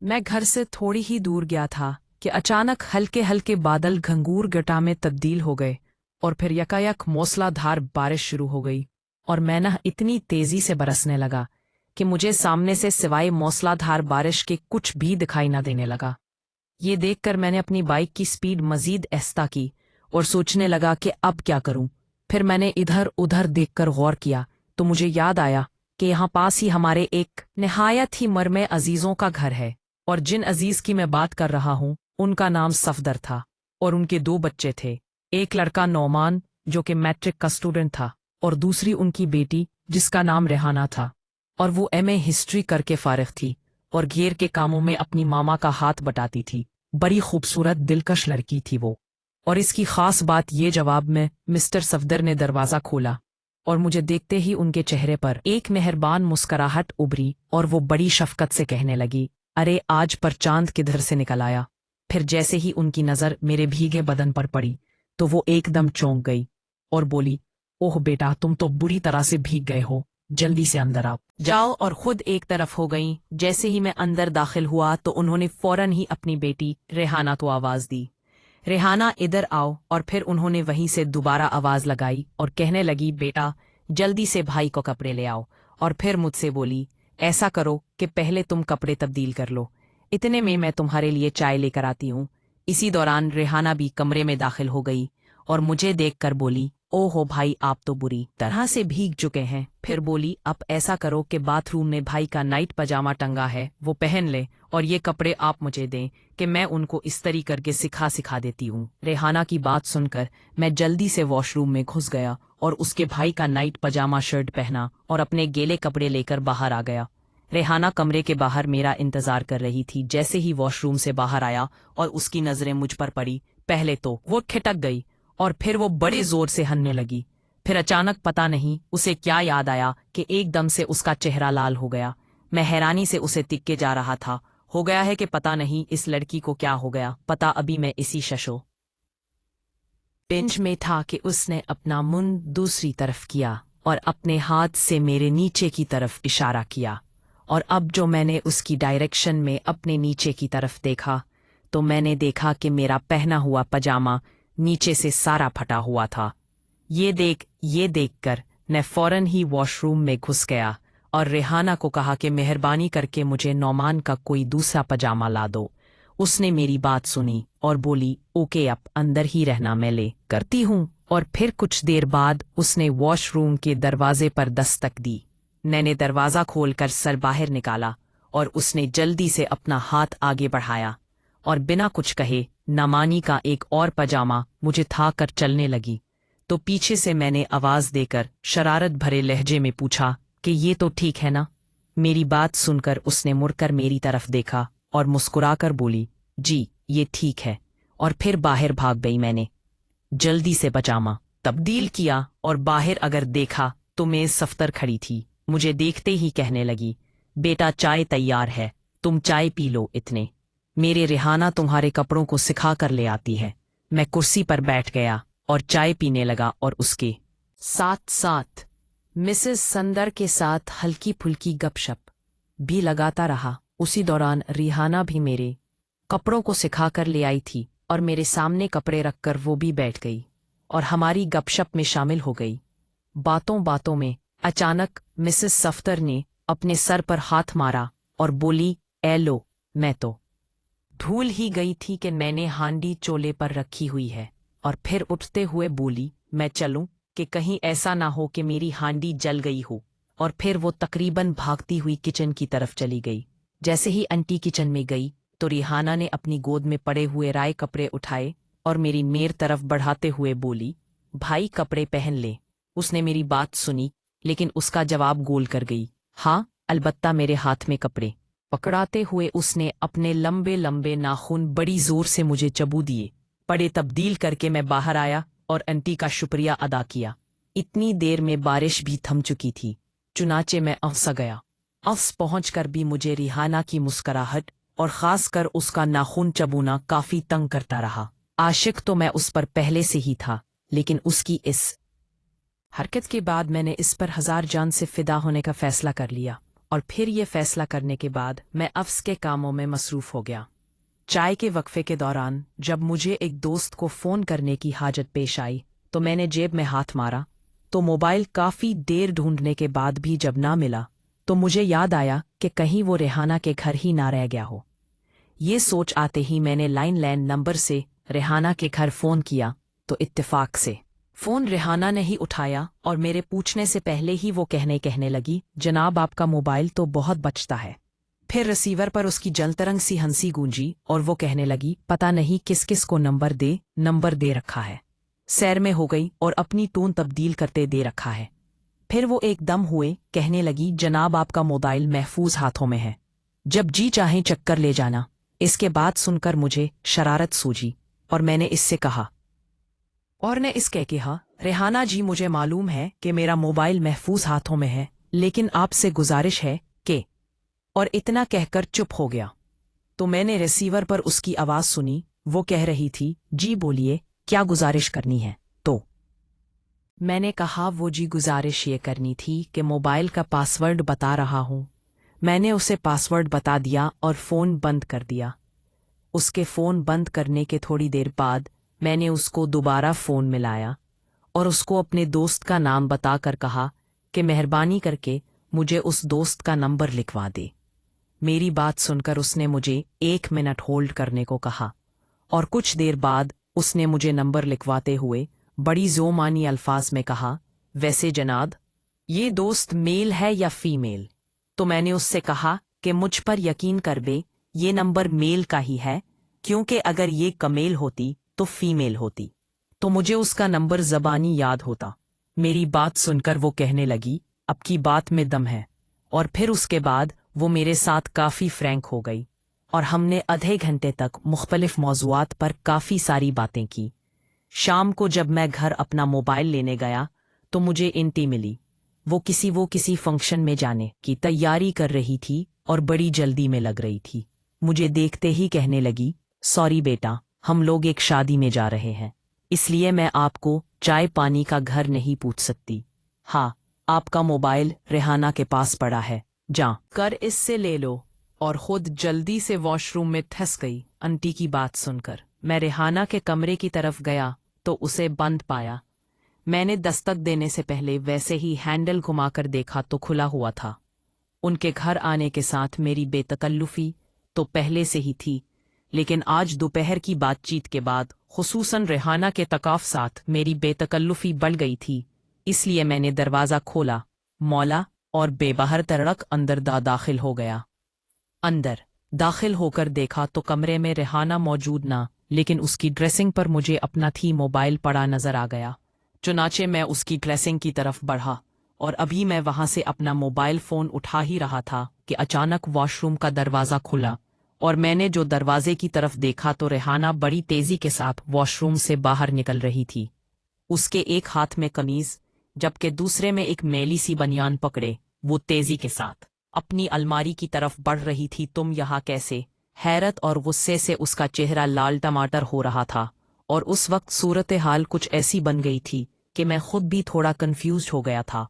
मैं घर से थोड़ी ही दूर गया था कि अचानक हल्के हल्के बादल घंघूर घटा में तब्दील हो गए और फिर यकायक मूसलाधार बारिश शुरू हो गई और मैं इतनी तेजी से बरसने लगा कि मुझे सामने से सिवाय मूसलाधार बारिश के कुछ भी दिखाई न देने लगा। ये देखकर मैंने अपनी बाइक की स्पीड मजीद ऐस्ता की और सोचने लगा कि अब क्या करूं। फिर मैंने इधर उधर देखकर गौर किया तो मुझे याद आया कि यहाँ पास ही हमारे एक निहायत ही मरमे अजीजों का घर है और जिन अजीज की मैं बात कर रहा हूँ उनका नाम सफदर था और उनके दो बच्चे थे। एक लड़का नौमान जो कि मैट्रिक का स्टूडेंट था और दूसरी उनकी बेटी जिसका नाम रेहाना था और वो एमए हिस्ट्री करके फारिग थी और घेर के कामों में अपनी मामा का हाथ बटाती थी। बड़ी खूबसूरत दिलकश लड़की थी वो। और इसकी खास बात ये, जवाब में मिस्टर सफदर ने दरवाज़ा खोला और मुझे देखते ही उनके चेहरे पर एक मेहरबान मुस्कुराहट उभरी और वो बड़ी शफकत से कहने लगी, अरे आज पर चांद किधर से निकल आया। फिर जैसे ही उनकी नज़र मेरे भीगे बदन पर पड़ी तो वो एकदम चौंक गई और बोली, ओह बेटा, तुम तो बुरी तरह से भीग गए हो, जल्दी से अंदर आओ जाओ। और खुद एक तरफ हो गईं। जैसे ही मैं अंदर दाखिल हुआ तो उन्होंने फौरन ही अपनी बेटी रेहाना को आवाज़ दी, रेहाना इधर आओ। और फिर उन्होंने वहीं से दोबारा आवाज़ लगाई और कहने लगी, बेटा जल्दी से भाई को कपड़े ले आओ। और फिर मुझसे बोली, ऐसा करो कि पहले तुम कपड़े तब्दील कर लो, इतने में मैं तुम्हारे लिए चाय लेकर आती हूँ। इसी दौरान रेहाना भी कमरे में दाखिल हो गई और मुझे देखकर बोली, ओहो भाई, आप तो बुरी तरह से भीग चुके हैं। फिर बोली, अब ऐसा करो कि बाथरूम में भाई का नाइट पजामा टंगा है, वो पहन ले और ये कपड़े आप मुझे दें कि मैं उनको इस्त्री करके सिखा देती हूँ। रेहाना की बात सुनकर मैं जल्दी से वॉशरूम में घुस गया और उसके भाई का नाइट पजामा शर्ट पहना और अपने गीले कपड़े लेकर बाहर आ गया। रेहाना कमरे के बाहर मेरा इंतजार कर रही थी। जैसे ही वॉशरूम से बाहर आया और उसकी नजरें मुझ पर पड़ी, पहले तो वो ठिठक गई और फिर वो बड़े जोर से हंसने लगी। फिर अचानक पता नहीं उसे क्या याद आया कि एकदम से उसका चेहरा लाल हो गया। मैं हैरानी से उसे तिक्के जा रहा था। हो गया है कि पता नहीं इस लड़की को क्या हो गया। पता अभी मैं इसी शशो पिंच में था कि उसने अपना मुंह दूसरी तरफ किया और अपने हाथ से मेरे नीचे की तरफ इशारा किया। और अब जो मैंने उसकी डायरेक्शन में अपने नीचे की तरफ देखा तो मैंने देखा कि मेरा पहना हुआ पजामा नीचे से सारा फटा हुआ था। ये देखकर मैं फौरन ही वॉशरूम में घुस गया और रेहाना को कहा कि मेहरबानी करके मुझे नौमान का कोई दूसरा पजामा ला दो। उसने मेरी बात सुनी और बोली, ओके, अब अंदर ही रहना, मैं ले करती हूँ। और फिर कुछ देर बाद उसने वॉशरूम के दरवाजे पर दस्तक दी। मैंने दरवाज़ा खोलकर सर बाहर निकाला और उसने जल्दी से अपना हाथ आगे बढ़ाया और बिना कुछ कहे नामानी का एक और पजामा मुझे था कर चलने लगी। तो पीछे से मैंने आवाज़ देकर शरारत भरे लहजे में पूछा कि ये तो ठीक है ना। मेरी बात सुनकर उसने मुड़कर मेरी तरफ देखा और मुस्कुराकर बोली, जी ये ठीक है। और फिर बाहर भाग गई। मैंने जल्दी से पजामा तब्दील किया और बाहर अगर देखा तो मेज सफ्तर खड़ी थी। मुझे देखते ही कहने लगी, बेटा चाय तैयार है, तुम चाय पी लो। इतने मेरे रेहाना तुम्हारे कपड़ों को सिखा कर ले आती है। मैं कुर्सी पर बैठ गया और चाय पीने लगा और उसके साथ साथ मिसेस संदर के साथ हल्की फुल्की गपशप भी लगाता रहा। उसी दौरान रेहाना भी मेरे कपड़ों को सिखा कर ले आई थी और मेरे सामने कपड़े रखकर वो भी बैठ गई और हमारी गपशप में शामिल हो गई। बातों बातों में अचानक मिसेस सफ्तर ने अपने सर पर हाथ मारा और बोली, ए लो, मैं तो भूल ही गई थी कि मैंने हांडी चोले पर रखी हुई है। और फिर उठते हुए बोली, मैं चलूं कि कहीं ऐसा ना हो कि मेरी हांडी जल गई हो। और फिर वो तकरीबन भागती हुई किचन की तरफ चली गई। जैसे ही आंटी किचन में गई तो रेहाना ने अपनी गोद में पड़े हुए राय कपड़े उठाए और मेरी मेर तरफ बढ़ाते हुए बोली, भाई कपड़े पहन ले। उसने मेरी बात सुनी लेकिन उसका जवाब गोल कर गई, हाँ अलबत्ता मेरे हाथ में कपड़े। पकड़ाते हुए उसने अपने लंबे लंबे नाखून बड़ी जोर से मुझे चबू दिए। पड़े तब्दील करके मैं बाहर आया और आंटी का शुक्रिया अदा किया। इतनी देर में बारिश भी थम चुकी थी। चुनाचे मैं अफसा गया। अफ्स पहुंचकर भी मुझे रेहाना की मुस्कुराहट और खासकर उसका नाखून चबूना काफी तंग करता रहा। आशिक तो मैं उस पर पहले से ही था, लेकिन उसकी इस हरकत के बाद मैंने इस पर हजार जान से फिदा होने का फैसला कर लिया और फिर ये फैसला करने के बाद मैं अफ्स के कामों में मसरूफ हो गया। चाय के वक्फे के दौरान जब मुझे एक दोस्त को फ़ोन करने की हाजत पेश आई तो मैंने जेब में हाथ मारा तो मोबाइल काफ़ी देर ढूंढने के बाद भी जब ना मिला तो मुझे याद आया कि कहीं वो रेहाना के घर ही ना रह गया हो। ये सोच आते ही मैंने लाइन नंबर से रेहाना के घर फ़ोन किया तो इत्तेफाक से फ़ोन रेहाना ने ही उठाया और मेरे पूछने से पहले ही वो कहने लगी, जनाब आपका मोबाइल तो बहुत बचता है। फिर रिसीवर पर उसकी जलतरंग सी हंसी गूंजी और वो कहने लगी, पता नहीं किस किस को नंबर दे रखा है। सैर में हो गई और अपनी टोन तब्दील करते दे रखा है। फिर वो एकदम हुए कहने लगी, जनाब आपका मोबाइल महफूज हाथों में है, जब जी चाहें चक्कर ले जाना। इसके बात सुनकर मुझे शरारत सूझी और मैंने इससे कहा रेहाना जी मुझे मालूम है कि मेरा मोबाइल महफूज हाथों में है, लेकिन आपसे गुजारिश है कि और इतना कहकर चुप हो गया। तो मैंने रिसीवर पर उसकी आवाज़ सुनी, वो कह रही थी, जी बोलिए क्या गुजारिश करनी है। तो मैंने कहा, वो जी गुजारिश ये करनी थी कि मोबाइल का पासवर्ड बता रहा हूँ। मैंने उसे पासवर्ड बता दिया और फ़ोन बंद कर दिया। उसके फ़ोन बंद करने के थोड़ी देर बाद मैंने उसको दोबारा फ़ोन मिलाया और उसको अपने दोस्त का नाम बताकर कहा कि मेहरबानी करके मुझे उस दोस्त का नंबर लिखवा दे। मेरी बात सुनकर उसने मुझे 1 मिनट होल्ड करने को कहा और कुछ देर बाद उसने मुझे नंबर लिखवाते हुए बड़ी जोमानी अल्फाज में कहा, वैसे जनाब ये दोस्त मेल है या फीमेल? तो मैंने उससे कहा कि मुझ पर यकीन कर बे, ये नंबर मेल का ही है, क्योंकि अगर ये कमेल होती तो फीमेल होती तो मुझे उसका नंबर ज़बानी याद होता। मेरी बात सुनकर वो कहने लगी, अब की बात में दम है। और फिर उसके बाद वो मेरे साथ काफ़ी फ्रैंक हो गई और हमने आधे घंटे तक मुख्तलिफ मौज़ूआत पर काफ़ी सारी बातें की। शाम को जब मैं घर अपना मोबाइल लेने गया तो मुझे इंटी मिली। वो किसी फंक्शन में जाने की तैयारी कर रही थी और बड़ी जल्दी में लग रही थी। मुझे देखते ही कहने लगी, सॉरी बेटा, हम लोग एक शादी में जा रहे हैं, इसलिए मैं आपको चाय पानी का घर नहीं पूछ सकती। हाँ, आपका मोबाइल रेहाना के पास पड़ा है, जा कर इससे ले लो। और खुद जल्दी से वॉशरूम में धंस गई। आंटी की बात सुनकर मैं रेहाना के कमरे की तरफ गया तो उसे बंद पाया। मैंने दस्तक देने से पहले वैसे ही हैंडल घुमाकर देखा तो खुला हुआ था। उनके घर आने के साथ मेरी बेतकल्लुफ़ी तो पहले से ही थी, लेकिन आज दोपहर की बातचीत के बाद खुसूसन रेहाना के तकाफ साथ मेरी बेतकल्लुफ़ी बढ़ गई थी। इसलिए मैंने दरवाज़ा खोला, मौला और बेबाहर तड़क अंदर दाखिल हो गया। अंदर दाखिल होकर देखा तो कमरे में रेहाना मौजूद ना, लेकिन उसकी ड्रेसिंग पर मुझे अपना थी मोबाइल पड़ा नजर आ गया। चुनाचे मैं उसकी ड्रेसिंग की तरफ बढ़ा और अभी मैं वहां से अपना मोबाइल फ़ोन उठा ही रहा था कि अचानक वॉशरूम का दरवाज़ा खुला और मैंने जो दरवाजे की तरफ देखा तो रेहाना बड़ी तेज़ी के साथ वॉशरूम से बाहर निकल रही थी। उसके एक हाथ में कमीज़ जबकि दूसरे में एक मैली सी बनियान पकड़े वो तेज़ी के साथ अपनी अलमारी की तरफ बढ़ रही थी। तुम यहाँ कैसे? हैरत और गुस्से से उसका चेहरा लाल टमाटर हो रहा था और उस वक्त सूरत हाल कुछ ऐसी बन गई थी कि मैं खुद भी थोड़ा कंफ्यूज हो गया था।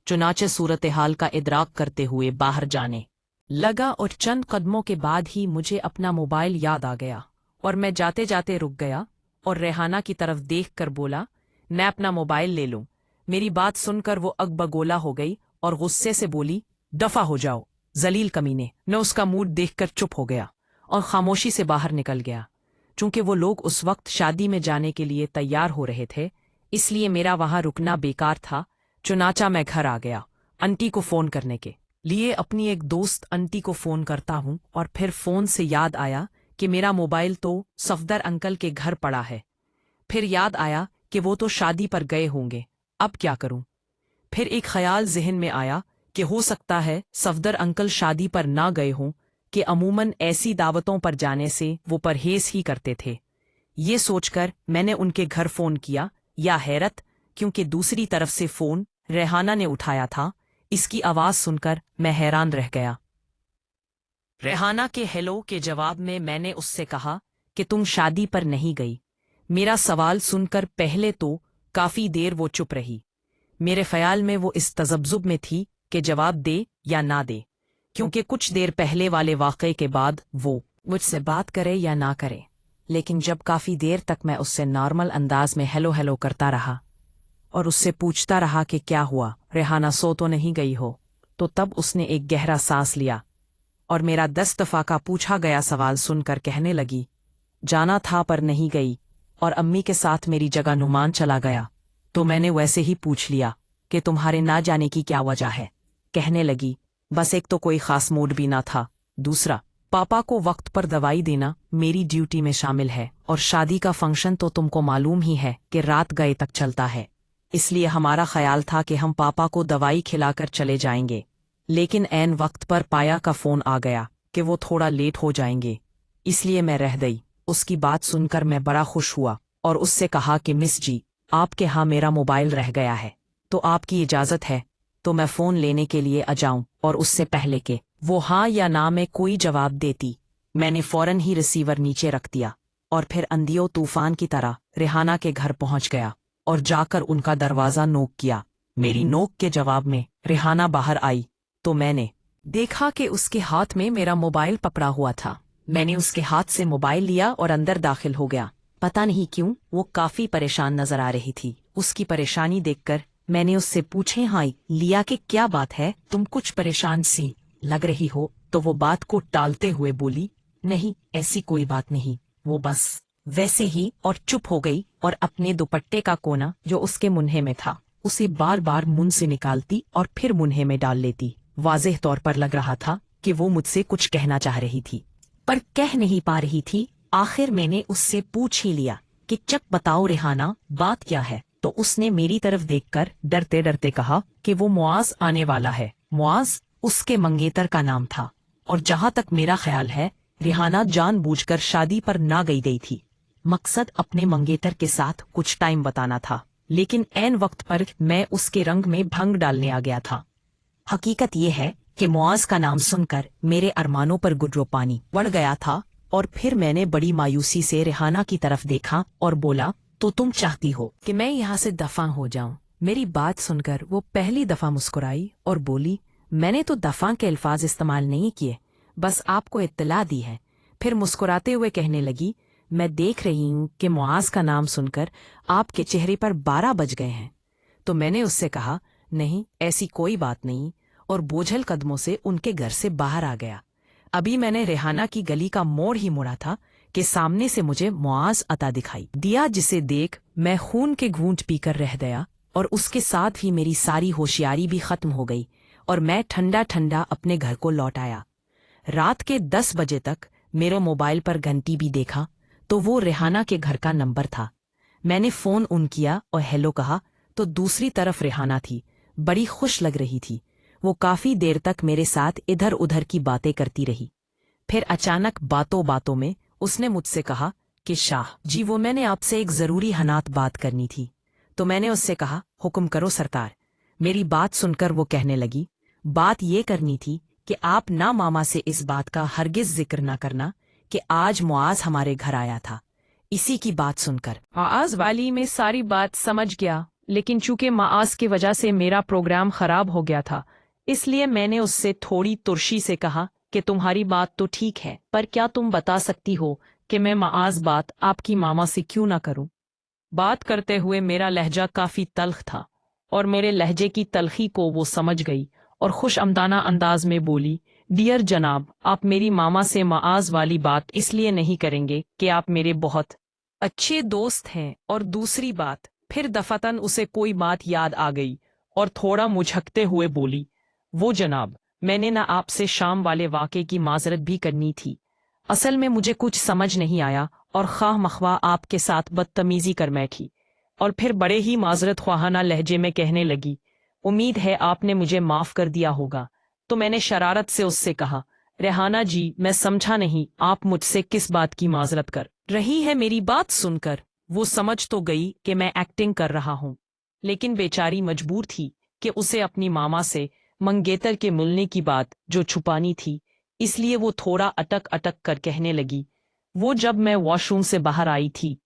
चुनाचे सूरत हाल का इदराक करते हुए बाहर जाने लगा और चंद कदमों के बाद ही मुझे अपना मोबाइल याद आ गया और मैं जाते जाते रुक गया और रेहाना की तरफ देखकर बोला, मैं अपना मोबाइल ले लूं। मेरी बात सुनकर वो अगबगोला हो गई और गुस्से से बोली, दफा हो जाओ जलील कमीने। मैं उसका मूड देखकर चुप हो गया और खामोशी से बाहर निकल गया। चूंकि वो लोग उस वक्त शादी में जाने के लिए तैयार हो रहे थे, इसलिए मेरा वहां रुकना बेकार था। चुनाचा मैं घर आ गया। आंटी को फ़ोन करने के लिए अपनी एक दोस्त आंटी को फ़ोन करता हूँ और फिर फ़ोन से याद आया कि मेरा मोबाइल तो सफदर अंकल के घर पड़ा है। फिर याद आया कि वो तो शादी पर गए होंगे, अब क्या करूं? फिर एक ख्याल जहन में आया कि हो सकता है सफदर अंकल शादी पर ना गए हों, कि अमूमन ऐसी दावतों पर जाने से वो परहेज ही करते थे। ये सोचकर मैंने उनके घर फ़ोन किया। या हैरत, क्योंकि दूसरी तरफ से फ़ोन रेहाना ने उठाया था। इसकी आवाज़ सुनकर मैं हैरान रह गया। रेहाना के हेलो के जवाब में मैंने उससे कहा कि तुम शादी पर नहीं गई। मेरा सवाल सुनकर पहले तो काफ़ी देर वो चुप रही। मेरे ख्याल में वो इस तजब्जुब में थी कि जवाब दे या ना दे, क्योंकि कुछ देर पहले वाले वाक़े के बाद वो मुझसे बात करे या ना करे, लेकिन जब काफ़ी देर तक मैं उससे नॉर्मल अंदाज में हेलो हेलो करता रहा और उससे पूछता रहा कि क्या हुआ, रेहाना सो तो नहीं गई हो, तो तब उसने एक गहरा सांस लिया और मेरा 10 दफ़ा का पूछा गया सवाल सुनकर कहने लगी, जाना था पर नहीं गई, और अम्मी के साथ मेरी जगह नुमान चला गया। तो मैंने वैसे ही पूछ लिया कि तुम्हारे ना जाने की क्या वजह है। कहने लगी, बस एक तो कोई खास मूड भी ना था, दूसरा पापा को वक्त पर दवाई देना मेरी ड्यूटी में शामिल है, और शादी का फंक्शन तो तुमको मालूम ही है कि रात गए तक चलता है, इसलिए हमारा ख्याल था कि हम पापा को दवाई खिलाकर चले जाएंगे, लेकिन ऐन वक्त पर पाया का फ़ोन आ गया कि वो थोड़ा लेट हो जाएंगे, इसलिए मैं रह गई। उसकी बात सुनकर मैं बड़ा खुश हुआ और उससे कहा कि मिस जी, आपके यहाँ मेरा मोबाइल रह गया है, तो आपकी इजाज़त है तो मैं फ़ोन लेने के लिए आ जाऊं। और उससे पहले कि वो हाँ या ना में कोई जवाब देती, मैंने फ़ौरन ही रिसीवर नीचे रख दिया और फिर अंधियों तूफान की तरह रेहाना के घर पहुंच गया और जाकर उनका दरवाज़ा नोक किया। मेरी नोक के जवाब में रेहाना बाहर आई तो मैंने देखा कि उसके हाथ में मेरा मोबाइल पकड़ा हुआ था। मैंने उसके हाथ से मोबाइल लिया और अंदर दाखिल हो गया। पता नहीं क्यों वो काफ़ी परेशान नजर आ रही थी। उसकी परेशानी देखकर मैंने उससे पूछे, हाँ लिया कि क्या बात है, तुम कुछ परेशान सी लग रही हो। तो वो बात को टालते हुए बोली, नहीं ऐसी कोई बात नहीं, वो बस वैसे ही, और चुप हो गई और अपने दुपट्टे का कोना जो उसके मुन्हे में था उसे बार बार मुंह से निकालती और फिर मुन्हे में डाल लेती। वाज़ेह तौर पर लग रहा था कि वो मुझसे कुछ कहना चाह रही थी पर कह नहीं पा रही थी। आखिर मैंने उससे पूछ ही लिया कि चक बताओ रेहाना, बात क्या है। तो उसने मेरी तरफ देखकर डरते डरते कहा कि वो मुआज आने वाला है। मुआज उसके मंगेतर का नाम था, और जहां तक मेरा ख्याल है रेहाना जानबूझकर शादी पर ना गई थी। मकसद अपने मंगेतर के साथ कुछ टाइम बताना था, लेकिन ऐन वक्त पर मैं उसके रंग में भंग डालने आ गया था। हकीकत यह है कि मुआज का नाम सुनकर मेरे अरमानों पर गुर्रो पानी बढ़ गया था, और फिर मैंने बड़ी मायूसी से रेहाना की तरफ देखा और बोला, तो तुम चाहती हो कि मैं यहाँ से दफा हो जाऊं। मेरी बात सुनकर वो पहली दफा मुस्कुराई और बोली, मैंने तो दफा के अल्फाज इस्तेमाल नहीं किए, बस आपको इत्तला दी है। फिर मुस्कुराते हुए कहने लगी, मैं देख रही हूँ कि मुआज का नाम सुनकर आपके चेहरे पर 12 बज गए हैं। तो मैंने उससे कहा, नहीं ऐसी कोई बात नहीं, और बोझल कदमों से उनके घर से बाहर आ गया। अभी मैंने रेहाना की गली का मोड़ ही मुड़ा था कि सामने से मुझे मुआज अता दिखाई दिया, जिसे देख मैं खून के घूंट पीकर रह गया, और उसके साथ ही मेरी सारी होशियारी भी खत्म हो गई और मैं ठंडा ठंडा अपने घर को लौट आया। रात के 10 बजे तक मेरे मोबाइल पर घंटी भी देखा तो वो रेहाना के घर का नंबर था। मैंने फ़ोन ऑन किया और हेलो कहा तो दूसरी तरफ रेहाना थी। बड़ी खुश लग रही थी। वो काफ़ी देर तक मेरे साथ इधर उधर की बातें करती रही। फिर अचानक बातों बातों में उसने मुझसे कहा कि शाह जी, वो मैंने आपसे एक ज़रूरी हनात बात करनी थी। तो मैंने उससे कहा, हुक्म करो सरकार। मेरी बात सुनकर वो कहने लगी, बात ये करनी थी कि आप ना मामा से इस बात का हरगिज़ जिक्र ना करना कि आज मुआज हमारे घर आया था। इसी की बात सुनकर मुआज वाली में सारी बात समझ गया, लेकिन चूंकि मुआज की वजह से मेरा प्रोग्राम खराब हो गया था, इसलिए मैंने उससे थोड़ी तुर्शी से कहा कि तुम्हारी बात तो ठीक है, पर क्या तुम बता सकती हो कि मैं मुआज बात आपकी मामा से क्यों ना करूं। बात करते हुए मेरा लहजा काफ़ी तल्ख था और मेरे लहजे की तलखी को वो समझ गई और खुश अमदाना अंदाज में बोली, डियर जनाब, आप मेरी मामा से मुआज वाली बात इसलिए नहीं करेंगे कि आप मेरे बहुत अच्छे दोस्त हैं, और दूसरी बात। फिर दफातन उसे कोई बात याद आ गई और थोड़ा मुझकते हुए बोली, वो जनाब, मैंने ना आपसे शाम वाले वाक़े की माजरत भी करनी थी। असल में मुझे कुछ समझ नहीं आया और खाह मखवा आपके साथ बदतमीजी कर बैठी। और फिर बड़े ही माजरत ख्वाहाना लहजे में कहने लगी, उम्मीद है आपने मुझे माफ़ कर दिया होगा। तो मैंने शरारत से उससे कहा, रेहाना जी, मैं समझा नहीं आप मुझसे किस बात की माजरत कर रही है। मेरी बात सुनकर वो समझ तो गई कि मैं एक्टिंग कर रहा हूँ, लेकिन बेचारी मजबूर थी कि उसे अपनी मामा से मंगेतर के मिलने की बात जो छुपानी थी, इसलिए वो थोड़ा अटक अटक कर कहने लगी, वो जब मैं वॉशरूम से बाहर आई थी